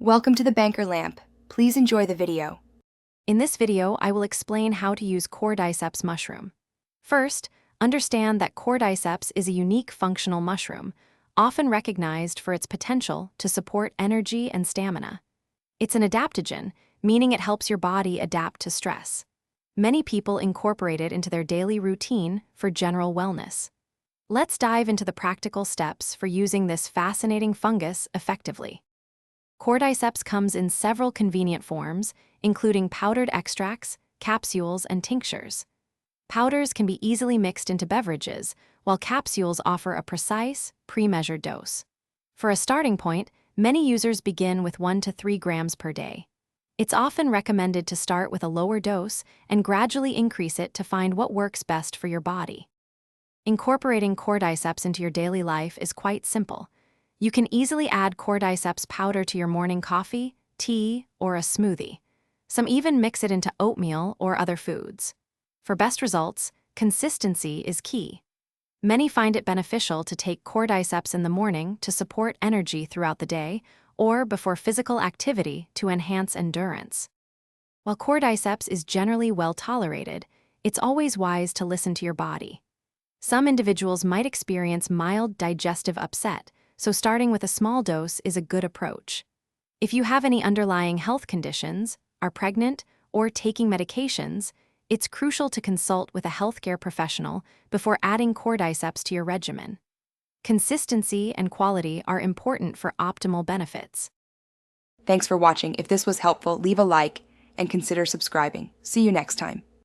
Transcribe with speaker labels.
Speaker 1: Welcome to the Banker Lamp. Please enjoy the video.
Speaker 2: In this video, I will explain how to use Cordyceps mushroom. First, understand that Cordyceps is a unique functional mushroom, often recognized for its potential to support energy and stamina. It's an adaptogen, meaning it helps your body adapt to stress. Many people incorporate it into their daily routine for general wellness. Let's dive into the practical steps for using this fascinating fungus effectively. Cordyceps comes in several convenient forms, including powdered extracts, capsules, and tinctures. Powders can be easily mixed into beverages, while capsules offer a precise, pre-measured dose. For a starting point, many users begin with 1 to 3 grams per day. It's often recommended to start with a lower dose and gradually increase it to find what works best for your body. Incorporating Cordyceps into your daily life is quite simple. You can easily add Cordyceps powder to your morning coffee, tea, or a smoothie. Some even mix it into oatmeal or other foods. For best results, consistency is key. Many find it beneficial to take Cordyceps in the morning to support energy throughout the day or before physical activity to enhance endurance. While Cordyceps is generally well tolerated, it's always wise to listen to your body. Some individuals might experience mild digestive upset, so starting with a small dose is a good approach. If you have any underlying health conditions, are pregnant, or taking medications, it's crucial to consult with a healthcare professional before adding Cordyceps to your regimen. Consistency and quality are important for optimal benefits.
Speaker 1: Thanks for watching. If this was helpful, leave a like and consider subscribing. See you next time.